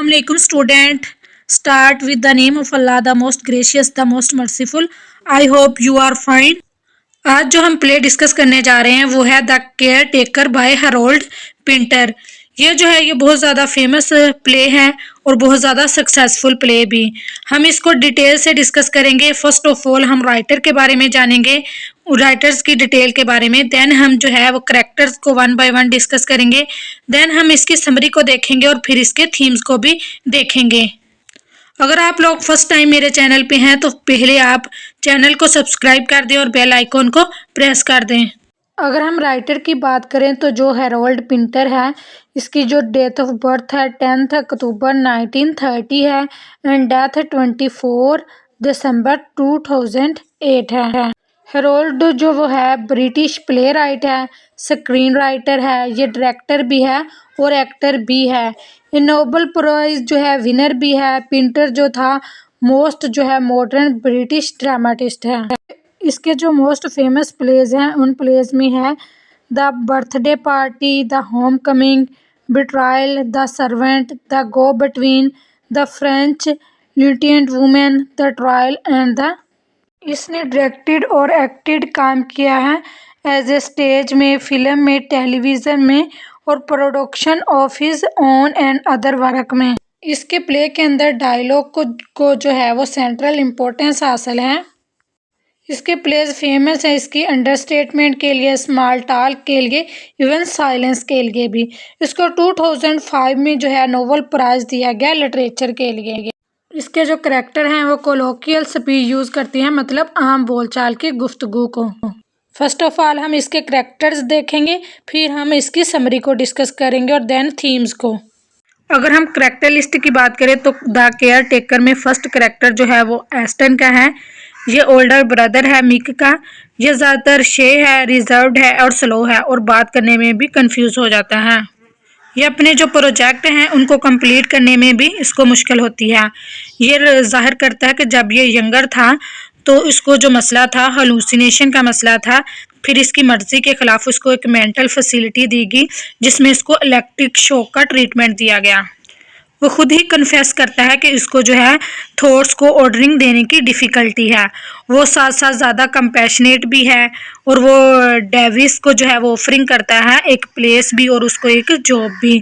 Assalamualaikum student. Start with the name of Allah, the most gracious, the most merciful. I hope you are fine. आज जो हम play discuss करने जा रहे हैं वो है the care taker bye Harold Pinter. ये जो है ये बहुत ज़्यादा फेमस प्ले है और बहुत ज़्यादा सक्सेसफुल प्ले भी। हम इसको डिटेल से डिस्कस करेंगे। फर्स्ट ऑफ ऑल हम राइटर के बारे में जानेंगे, राइटर्स की डिटेल के बारे में। देन हम जो है वो करेक्टर्स को वन बाय वन डिस्कस करेंगे। देन हम इसकी समरी को देखेंगे और फिर इसके थीम्स को भी देखेंगे। अगर आप लोग फर्स्ट टाइम मेरे चैनल पे हैं तो पहले आप चैनल को सब्सक्राइब कर दें और बेल आइकॉन को प्रेस कर दें। अगर हम राइटर की बात करें तो जो हैरोल्ड पिंटर है, इसकी जो डेट ऑफ बर्थ है 10 अक्टूबर 1930 है एंड डेथ 24 दिसंबर 2008 है। हैरोल्ड जो वो है ब्रिटिश प्ले राइट है, स्क्रीन राइटर है, ये डायरेक्टर भी है और एक्टर भी है। ये नोबेल प्राइज जो है विनर भी है। पिंटर जो था मोस्ट जो है मॉडर्न ब्रिटिश ड्रामाटिस्ट है। इसके जो मोस्ट फेमस प्लेज हैं उन प्लेज में है the birthday party, the homecoming, betrayal, the servant, the go between, the French lieutenant women, the trial and the. इसने डायरेक्टेड और एक्टेड काम किया है एज ए स्टेज में, फिल्म में, टेलीविज़न में और production of his own and other work में। इसके प्ले के अंदर डायलॉग को जो है वो सेंट्रल इम्पोर्टेंस हासिल है। इसके प्लेज फेमस है इसकी अंडरस्टेटमेंट के लिए, स्मॉल टॉक के लिए, इवन साइलेंस के लिए भी। इसको 2005 में जो है नोबेल प्राइज दिया गया लिटरेचर के लिए। इसके जो करेक्टर हैं वो कोलोकियल स्पीच यूज़ करती हैं, मतलब आम बोलचाल की गुफ्तगू को। फर्स्ट ऑफ ऑल हम इसके करेक्टर्स देखेंगे, फिर हम इसकी समरी को डिस्कस करेंगे और देन थीम्स को। अगर हम करेक्टर लिस्ट की बात करें तो द केयर टेकर में फर्स्ट करेक्टर जो है वो एस्टन का है। ये ओल्डर ब्रदर है मिक का। ये ज़्यादातर शे है, रिजर्व्ड है और स्लो है और बात करने में भी कंफ्यूज हो जाता है। ये अपने जो प्रोजेक्ट हैं उनको कंप्लीट करने में भी इसको मुश्किल होती है। ये जाहिर करता है कि जब ये यंगर था तो इसको जो मसला था हलूसिनेशन का मसला था, फिर इसकी मर्ज़ी के ख़िलाफ़ इसको एक मेंटल फैसिलिटी दी गई जिसमें इसको इलेक्ट्रिक शॉक का ट्रीटमेंट दिया गया। वो खुद ही कन्फेस करता है कि इसको जो है थॉट्स को ऑर्डरिंग देने की डिफ़िकल्टी है। वो साथ साथ ज़्यादा कंपैशनेट भी है और वो डेविस को जो है वो ऑफरिंग करता है एक प्लेस भी और उसको एक जॉब भी।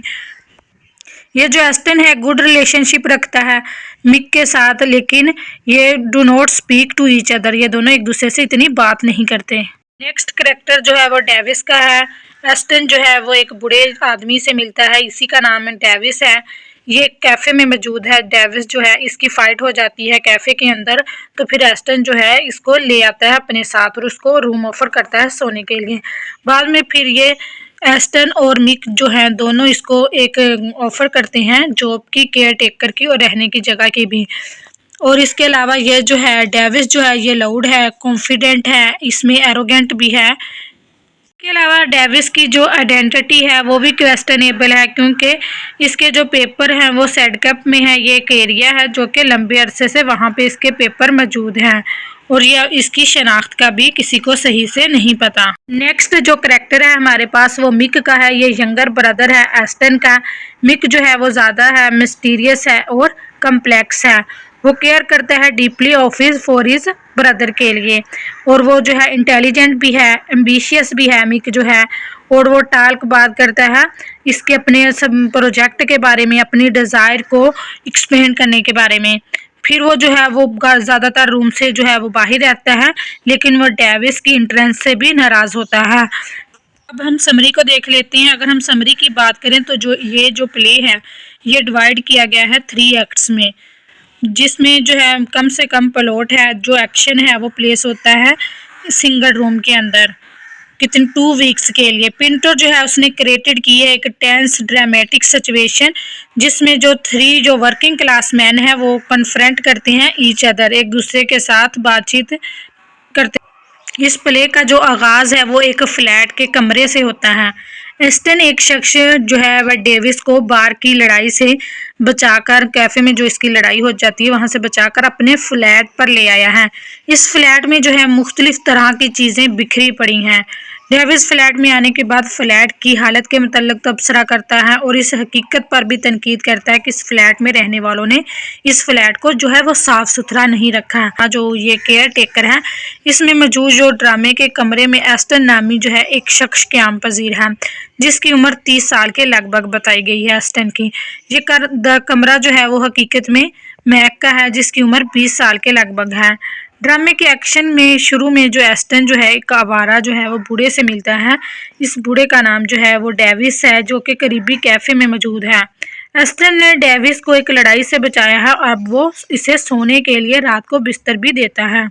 ये जो एस्टन है गुड रिलेशनशिप रखता है मिक के साथ, लेकिन ये do not speak to each other. ये दोनों एक दूसरे से इतनी बात नहीं करते। नेक्स्ट करेक्टर जो है वो डेविस का है। एस्टन जो है वो एक बूढ़े आदमी से मिलता है, इसी का नाम डेविस है। ये कैफ़े में मौजूद है। डेविस जो है इसकी फ़ाइट हो जाती है कैफ़े के अंदर, तो फिर एस्टन जो है इसको ले आता है अपने साथ और उसको रूम ऑफ़र करता है सोने के लिए। बाद में फिर ये एस्टन और मिक जो हैं दोनों इसको एक ऑफ़र करते हैं जॉब की, केयर टेकर की और रहने की जगह की भी। और इसके अलावा ये जो है डेविस जो है ये लाउड है, कॉन्फिडेंट है, इसमें एरोगेंट भी है। इसके अलावा डेविस की जो आइडेंटिटी है वो भी क्वेश्चनेबल है, क्योंकि इसके जो पेपर हैं वो सेडकप में है। ये एक एरिया है जो कि लंबे अरसे से वहाँ पे इसके पेपर मौजूद हैं और ये इसकी शनाख्त का भी किसी को सही से नहीं पता। नेक्स्ट जो करेक्टर है हमारे पास वो मिक का है। ये यंगर ब्रदर है एस्टन का। मिक जो है वो ज़्यादा है, मिस्टीरियस है और कम्प्लेक्स है। वो केयर करता है deeply of his for his brother के लिए और वो जो है इंटेलिजेंट भी है, एम्बिशियस भी है मिक जो है। और वो टाल्क बात करता है इसके अपने सब प्रोजेक्ट के बारे में, अपनी डिज़ायर को एक्सप्लेन करने के बारे में। फिर वो जो है वो ज़्यादातर रूम से जो है वो बाहर रहता है, लेकिन वो डेविस की इंट्रेंस से भी नाराज़ होता है। अब हम समरी को देख लेते हैं। अगर हम समरी की बात करें तो जो प्ले है ये डिवाइड किया गया है 3 एक्ट्स में, जिसमें जो है कम से कम प्लॉट है, जो एक्शन है वो प्लेस होता है सिंगल रूम के अंदर कितने 2 वीक्स के लिए। पिंटर जो है उसने क्रिएटेड की है एक टेंस ड्रामेटिक सिचुएशन जिसमें जो 3 जो वर्किंग क्लास मैन है वो कन्फ्रंट करते हैं ईच अदर, एक दूसरे के साथ बातचीत करते हैं। इस प्ले का जो आगाज़ है वो एक फ्लैट के कमरे से होता है। एस्टन एक शख्स जो है वह डेविस को बार की लड़ाई से बचाकर, कैफ़े में जो इसकी लड़ाई हो जाती है वहाँ से बचाकर अपने फ्लैट पर ले आया है। इस फ्लैट में जो है मुख्तलिफ तरह की चीज़ें बिखरी पड़ी हैं। डेविस फ्लैट में आने के बाद फ्लैट की हालत के मुतल्लिक तबसरा करता है और इस हकीकत पर भी तनकीद करता है कि इस फ्लैट में रहने वालों ने इस फ्लैट को जो है वो साफ सुथरा नहीं रखा है। जो ये केयर टेकर है, इसमें मौजूद जो ड्रामे के कमरे में एस्टन नामी जो है एक शख्स क़याम पजीर है, जिसकी उम्र 30 साल के लगभग बताई गई है एस्टन की। ये कमरा जो है वो हकीकत में मैक का है, जिसकी उम्र 20 साल के लगभग है। ड्रामे के एक्शन में शुरू में जो एस्टन जो है एक आवारा जो है वो बूढ़े से मिलता है। इस बूढ़े का नाम जो है वो डेविस है, जो कि करीबी कैफे में मौजूद है। एस्टन ने डेविस को एक लड़ाई से बचाया है और अब वो इसे सोने के लिए रात को बिस्तर भी देता है।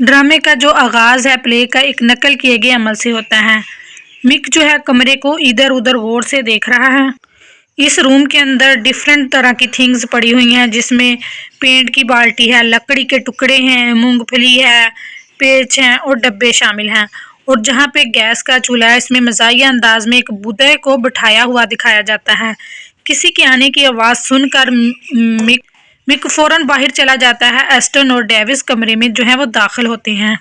ड्रामे का जो आगाज है प्ले का एक नकल किए गए अमल से होता है। मिक जो है कमरे को इधर उधर गौर से देख रहा है। इस रूम के अंदर डिफरेंट तरह की थिंग्स पड़ी हुई हैं, जिसमें पेंट की बाल्टी है, लकड़ी के टुकड़े हैं, मूंगफली है, पेच हैं और डब्बे शामिल हैं। और जहाँ पे गैस का चूल्हा है, इसमें मज़ाहिया अंदाज में एक बुद्धे को बिठाया हुआ दिखाया जाता है। किसी के आने की आवाज़ सुनकर मिक फौरन बाहर चला जाता है। एस्टन और डेविस कमरे में जो है वो दाखिल होते हैं।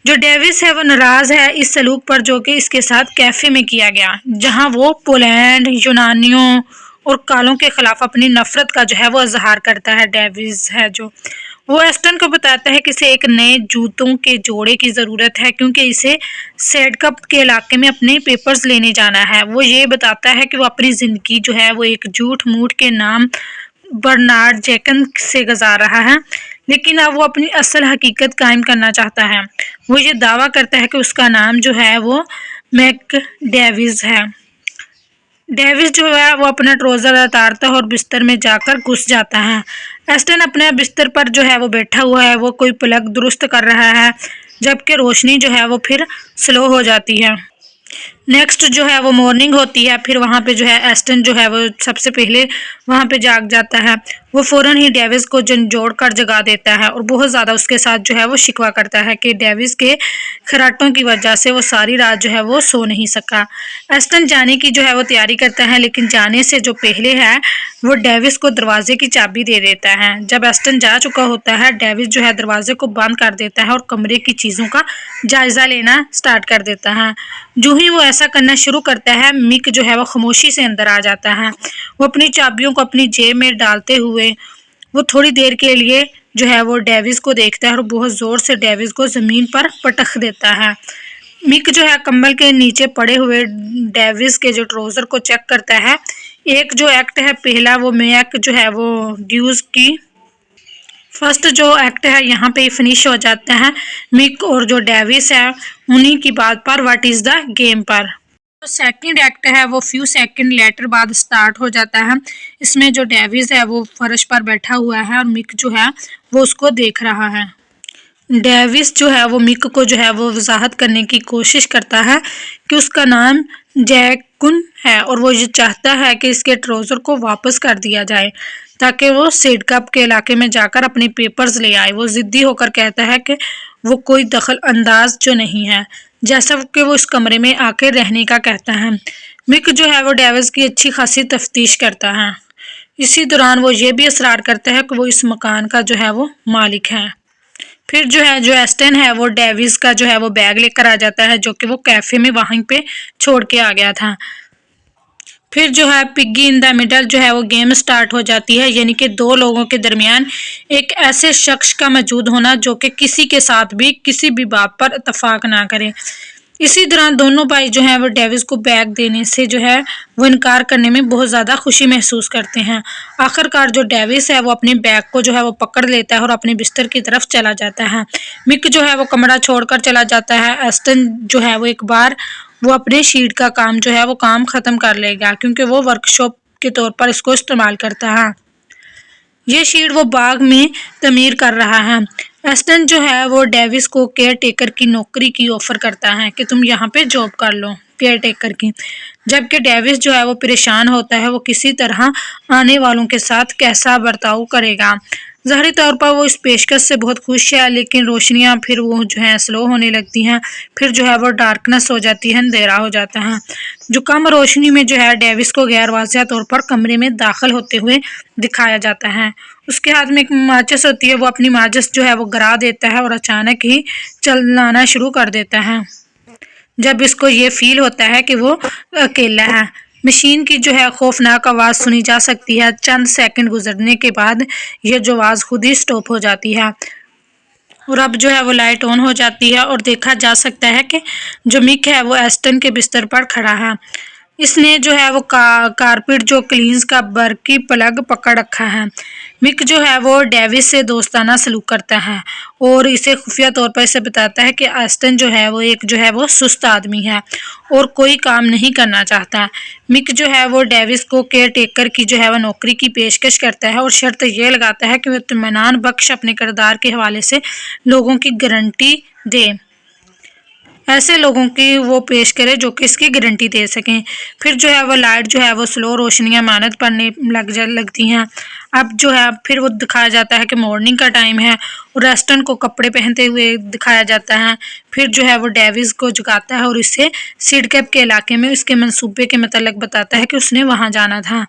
जो डेविस है वो नाराज है इस सलूक पर जो कि इसके साथ कैफे में किया गया, जहां वो पोलैंड, यूनानियों और कालों के खिलाफ अपनी नफरत का जो है वो इजहार करता है। डेविस है जो वो एस्टन को बताता है कि इसे एक नए जूतों के जोड़े की ज़रूरत है, क्योंकि इसे सेडकप के इलाके में अपने पेपर्स लेने जाना है। वो ये बताता है कि वो अपनी ज़िंदगी जो है वो एक झूठ मूठ के नाम बर्नार्ड जैकन से गुजार रहा है, लेकिन अब वो अपनी असल हकीकत कायम करना चाहता है। वो ये दावा करता है कि उसका नाम जो है वो मैक डेविस है। डेविस जो है वो अपना ट्राउजर उतारता है और बिस्तर में जाकर घुस जाता है। एस्टन अपने बिस्तर पर जो है वो बैठा हुआ है, वो कोई प्लग दुरुस्त कर रहा है, जबकि रोशनी जो है वो फिर स्लो हो जाती है। नेक्स्ट जो है वो मॉर्निंग होती है। फिर वहाँ पे जो है एस्टन जो है वो सबसे पहले वहाँ पे जाग जाता है। वो फ़ौरन ही डेविस को झंझोड़ कर जगा देता है और बहुत ज़्यादा उसके साथ जो है वो शिकवा करता है कि डेविस के खराटों की वजह से वो सारी रात जो है वो सो नहीं सका। एस्टन जाने की जो है वो तैयारी करता है, लेकिन जाने से जो पहले है वो डेविस को दरवाजे की चाबी दे देता है। जब एस्टन जा चुका होता है, डेविस जो है दरवाजे को बंद कर देता है और कमरे की चीज़ों का जायज़ा लेना स्टार्ट कर देता है। जो ही वो ऐसा करना शुरू करता है, मिक जो है वो खामोशी से अंदर आ जाता है। वो अपनी चाबियों को अपनी जेब में डालते हुए वो थोड़ी देर के लिए जो है वो डेविस को देखता है और बहुत ज़ोर से डेविस को ज़मीन पर पटक देता है। मिक जो है कंबल के नीचे पड़े हुए डेविस के जो ट्राउज़र को चेक करता है। एक जो एक्ट है पहला, वो मैक जो है वो ड्यूज की फर्स्ट जो एक्ट है यहाँ पे फिनिश हो जाता है। मिक और जो डेविस है उन्हीं की बात पर व्हाट इज़ द गेम पर। जो सेकंड एक्ट है वो फ्यू सेकंड लेटर बाद स्टार्ट हो जाता है। इसमें जो डेविस है वो फर्श पर बैठा हुआ है और मिक जो है वो उसको देख रहा है। डेविस जो है वो मिक को जो है वो वजाहत करने की कोशिश करता है कि उसका नाम जैकुन है और वो ये चाहता है कि इसके ट्राउज़र को वापस कर दिया जाए ताकि वो सेडकप के इलाके में जाकर अपने पेपर्स ले आए। वो ज़िद्दी होकर कहता है कि वो कोई दखल अंदाज जो नहीं है, जैसा कि वो इस कमरे में आके रहने का कहता है। मिक जो है वो डेविस की अच्छी खासी तफ्तीश करता है। इसी दौरान वो ये भी इसरार करता है कि वो इस मकान का जो है वो मालिक है। फिर जो है जो एस्टन है वो डेविस का जो है वो बैग लेकर आ जाता है, जो कि वो कैफे में वहीं पे छोड़ के आ गया था। फिर जो है पिग्गी इन द मिडल जो है वो गेम स्टार्ट हो जाती है, यानी कि दो लोगों के दरमियान एक ऐसे शख्स का मौजूद होना जो कि किसी के साथ भी किसी भी बात पर इतफाक ना करे। इसी दौरान दोनों भाई जो हैं वो डेविस को बैग देने से जो है वो इनकार करने में बहुत ज़्यादा खुशी महसूस करते हैं। आखिरकार जो डेविस है वो अपने बैग को जो है वो पकड़ लेता है और अपने बिस्तर की तरफ चला जाता है। मिक जो है वो कमरा छोड़कर चला जाता है। एस्टन जो है वो एक बार वो अपने शीट का काम जो है वो काम ख़त्म कर लेगा, क्योंकि वो वर्कशॉप के तौर पर इसको इस्तेमाल करता है। ये शीट वो बाग में तमीर कर रहा है। एस्टन जो है वो डेविस को केयर टेकर की नौकरी की ऑफ़र करता है कि तुम यहाँ पे जॉब कर लो केयर टेकर की, जबकि डेविस जो है वो परेशान होता है वो किसी तरह आने वालों के साथ कैसा बर्ताव करेगा। ज़ाहिरी तौर पर वो इस पेशकश से बहुत खुश है, लेकिन रोशनियाँ फिर वो जो है स्लो होने लगती हैं। फिर जो है वो डार्कनेस हो जाती है, अंधेरा हो जाता है। जो कम रोशनी में जो है डेविस को गैर वाज़िह तौर पर कमरे में दाखिल होते हुए दिखाया जाता है। उसके हाथ में एक माचिस होती है, वो अपनी माचिस जो है वो गिरा देता है और अचानक ही चलाना शुरू कर देता है। جب اس کو یہ فیل ہوتا ہے کہ وہ اکیلا ہے۔ مشین کی جو ہے خوفناک آواز سنی جا سکتی ہے۔ چند سیکنڈ گزرنے کے بعد یہ جو آواز خود ہی سٹاپ ہو جاتی ہے اور اب جو ہے وہ لائٹ آن ہو جاتی ہے اور دیکھا جا سکتا ہے کہ جو مک ہے وہ ایسٹن کے بستر پر کھڑا ہے۔ اس نے جو ہے وہ کارپیٹ جو کلینز کا برقی پلگ پکڑ رکھا ہے۔ مک جو ہے وہ ڈیوس سے دوستانہ سلوک کرتا ہے اور اسے خفیہ طور پر اسے بتاتا ہے کہ ایسٹن جو ہے وہ سست آدمی ہے اور کوئی کام نہیں کرنا چاہتا۔ مک جو ہے وہ ڈیوس کو کیئر ٹیکر کی جو ہے وہ نوکری کی پیشکش کرتا ہے اور شرط یہ لگاتا ہے کہ وہ اطمینان بخش اپنے کردار کے حوالے سے لوگوں کی گارنٹی دے، ایسے لوگوں کی وہ پیش کرے جو کہ اس کی گارنٹی دے سکیں۔ پھر جو ہے وہ لائٹ جو ہے وہ سلو روشنیاں مانند پڑنے لگتی ہیں۔ اب جو ہے پھر وہ دکھایا جاتا ہے کہ مارننگ کا ٹائم ہے اور ایسٹن کو کپڑے پہنتے ہوئے دکھایا جاتا ہے۔ پھر جو ہے وہ ڈیوس کو جگاتا ہے اور اسے سیڈ کیپ کے علاقے میں اس کے منصوبے کے متعلق بتاتا ہے کہ اس نے وہاں جانا تھا۔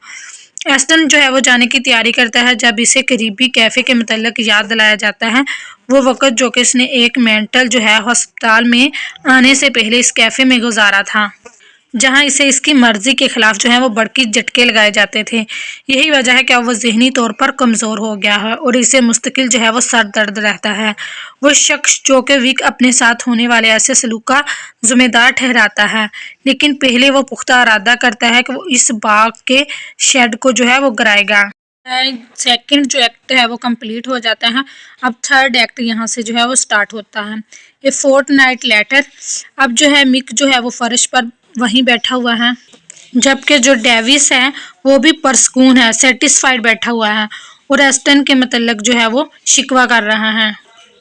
ایسٹن جو ہے وہ جانے کی تیاری کرتا ہے جب اسے قریبی کیفے کے متعلق یاد دلایا جاتا ہے وہ وقت جو کہ اس نے ایک مینٹل جو ہے ہسپتال میں آنے سے پہلے اس کیفے میں گزارا تھا، جہاں اسے اس کی مرضی کے خلاف جو ہے وہ برقی جھٹکے لگائے جاتے تھے۔ یہی وجہ ہے کہ وہ ذہنی طور پر کمزور ہو گیا ہے اور اسے مستقل جو ہے وہ سر درد رہتا ہے۔ وہ شخص جو کہ وک اپنے ساتھ ہونے والے ایسے سلوک کا ذمہ دار ٹھہراتا ہے، لیکن پہلے وہ پختہ ارادہ کرتا ہے کہ وہ اس باغ کے شیڈ کو جو ہے وہ گرائے گا۔ سیکنڈ جو ایکٹ ہے وہ کمپلیٹ ہو جاتا ہے۔ اب تھرڈ ایکٹ یہاں سے جو ہے وہ سٹارٹ ہوتا ہے۔ اے فورٹ نائٹ لیٹر، اب جو ہے مک جو ہے وہ فرش پر وہیں بیٹھا ہوا ہے جبکہ جو ڈیوس ہے وہ بھی پرسکون ہے، سیٹسفائیڈ بیٹھا ہوا ہے اور ایسٹن کے متعلق جو ہے وہ شکوہ کر رہا ہے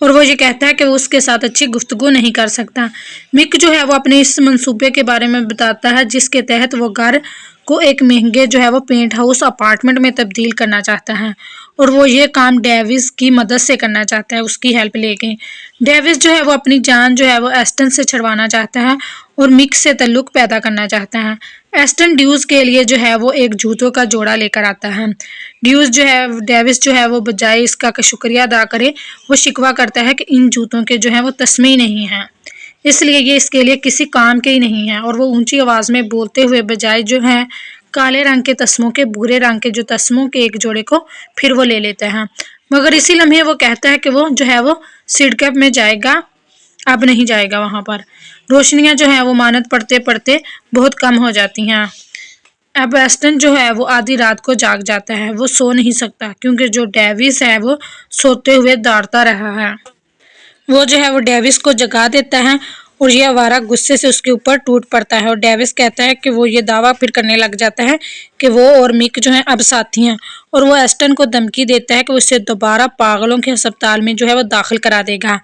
اور وہ یہ کہتا ہے کہ وہ اس کے ساتھ اچھی گفتگو نہیں کر سکتا۔ مک جو ہے وہ اپنے اس منصوبے کے بارے میں بتاتا ہے جس کے تحت وہ گھر کو ایک مہنگے جو ہے وہ پینٹ ہاؤس اپارٹمنٹ میں تبدیل کرنا چاہتا ہے اور وہ یہ کام ڈیوس کی مدد سے کرنا چاہتا ہے، اس کی ہیلپ لے کے۔ ڈیوس جو ہے وہ اپنی جان جو ہے وہ ایسٹن سے چھڑوانا چاہتا ہے اور مک سے تعلق پیدا کرنا چاہتا ہے۔ ایسٹن ڈیوس کے لیے جو ہے وہ ایک جوتوں کا جوڑا لے کر آتا ہے۔ ڈیوس جو ہے وہ بجائے اس کا شکریہ ادا کرے وہ شکوہ کرتا ہے کہ ان جوتوں کے جو ہے وہ تسمے ہی نہیں ہیں، اس لیے یہ اس کے لیے کسی کام کے ہی نہیں ہیں، اور وہ اونچی آواز میں بولتے ہوئے بجائے جو ہے کالے رنگ کے تسموں کے بھورے رنگ کے جو تسموں کے ایک جوڑے کو پھر وہ لے لیتا ہے، مگر اسی لمحے وہ کہتا ہے کہ وہ جو ہے وہ سیڈ کیپ میں جائے گا، اب نہیں جائے گا وہاں پر۔ روشنیاں جو ہیں وہ مانند پڑتے پڑتے بہت کم ہو جاتی ہیں۔ اب ایسٹن جو ہے وہ آدھی رات کو جاگ جاتا ہے، وہ سو نہیں سکتا کیونکہ جو ڈیوس ہے وہ سوتے ہوئے داڑتا رہا ہے۔ وہ جو ہے وہ ڈیوس کو جگا دیتا ہے اور یہ آوارہ غصے سے اس کے اوپر ٹوٹ پڑتا ہے اور ڈیوس کہتا ہے کہ وہ یہ دعویٰ پھر کرنے لگ جاتا ہے کہ وہ اور مک جو ہے اب ساتھی ہیں اور وہ ایسٹن کو دھمکی دیتا ہے کہ وہ اسے دوبارہ پاگلوں کے ہسپتال میں جو ہے وہ داخل کرا دے گا۔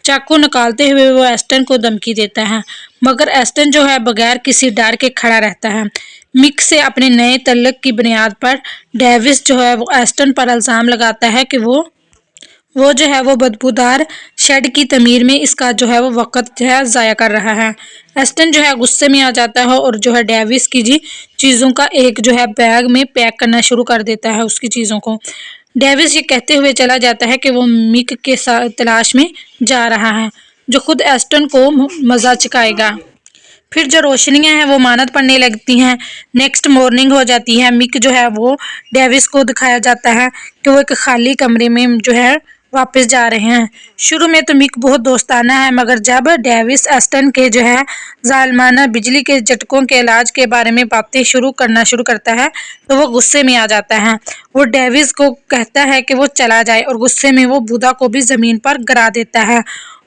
چاقو نکالتے ہوئے وہ ایسٹن کو دھمکی دیتا ہے، مگر ایسٹن جو ہے بغیر کسی ڈر کے کھڑا رہتا ہے۔ مک سے اپنے نئے تعلق کی بنیاد پر ڈیوس جو ہے وہ ایسٹن پر الزام لگاتا ہے کہ وہ جو ہے وہ بدبودار شیڈ کی تعمیر میں اس کا جو ہے وہ وقت جو ہے ضائع کر رہا ہے۔ ایسٹن جو ہے غصے میں آ جاتا ہے اور جو ہے ڈیوس کی چیزوں کا ایک جو ہے بیگ میں پیک کرنا شروع کر دیتا ہے اس کی چیزوں کو۔ ڈیوس یہ کہتے ہوئے چلا جاتا ہے کہ وہ مک کے تلاش میں جا رہا ہے جو خود ایسٹن کو مزہ چکھائے گا۔ پھر جو روشنیاں ہیں وہ مانند پڑنے لگتی ہیں۔ نیکسٹ مارننگ ہو جاتی ہے۔ مک جو ہے وہ ڈیوس کو دکھایا جاتا ہے کہ وہ ایک خالی کمرے میں جو ہے واپس جا رہے ہیں۔ شروع میں تو مک بہت دوستانہ ہے، مگر جب ڈیوس ایسٹن کے جو ہے ظالمانہ بجلی کے جھٹکوں کے علاج کے بارے میں باتیں کرنا شروع کرتا ہے تو وہ غصے میں آ جاتا ہے۔ وہ ڈیوس کو کہتا ہے کہ وہ چلا جائے اور غصے میں وہ بودا کو بھی زمین پر گرا دیتا ہے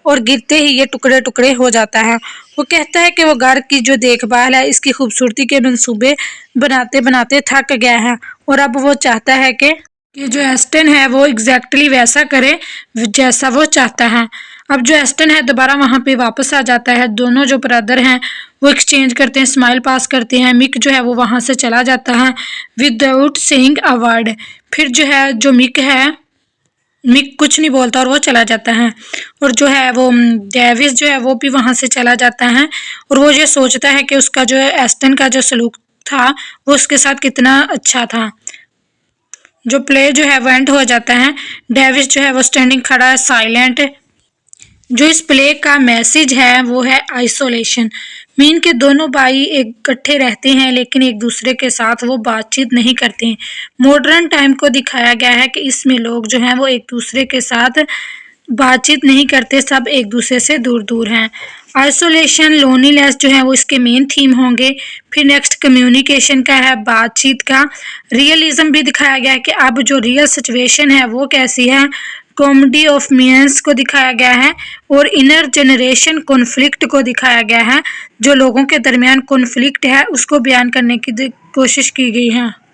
اور گرتے ہی یہ ٹکڑے ٹکڑے ہو جاتا ہے۔ وہ کہتا ہے کہ وہ گھر کی جو دیکھ بھال ہے، اس کی خوبصورتی کے منصوبے بناتے بناتے تھک گیا ہے اور اب وہ چاہتا ہے کہ جو ایسٹن ہے وہ ایگزیکٹلی ویسا کرے جیسا وہ چاہتا ہے۔ اب جو ایسٹن ہے دوبارہ وہاں پہ واپس آ جاتا ہے۔ دونوں جو برادر ہیں وہ ایکسچینج کرتے ہیں، اسمائل پاس کرتے ہیں۔ مک جو ہے وہ وہاں سے چلا جاتا ہے وداؤٹ سیئنگ اے ورڈ۔ پھر جو ہے جو مک کچھ نہیں بولتا اور وہ چلا جاتا ہے اور جو ہے وہ ڈیوس جو ہے وہ بھی وہاں سے چلا جاتا ہے اور وہ یہ سوچتا ہے کہ اس کا جو ایسٹن کا جو سلوک تھا وہ اس کے ساتھ کتنا اچھا تھا۔ جو پلے جو ہے وہ اینڈ ہو جاتا ہے۔ ڈیوس جو ہے وہ اسٹینڈنگ کھڑا ہے، سائلنٹ۔ جو اس پلے کا میسج ہے وہ ہے آئسولیشن۔ مین کے دونوں بھائی اکٹھے رہتے ہیں لیکن ایک دوسرے کے ساتھ وہ بات چیت نہیں کرتے ہیں۔ ماڈرن ٹائم کو دکھایا گیا ہے کہ اس میں لوگ جو ہیں وہ ایک دوسرے کے ساتھ بات چیت نہیں کرتے، سب ایک دوسرے سے دور دور ہیں۔ آئسولیشن، لونلی نیس جو ہے وہ اس کے مین تھیم ہوں گے۔ پھر نیکسٹ کمیونیکیشن کا ہے، بات چیت کا۔ ریئلزم بھی دکھایا گیا ہے کہ اب جو ریئل سچویشن ہے وہ کیسی ہے۔ کامیڈی آف مینس کو دکھایا گیا ہے اور انر جنریشن کنفلکٹ کو دکھایا گیا ہے، جو لوگوں کے درمیان کنفلکٹ ہے اس کو بیان کرنے کی کوشش کی گئی ہے۔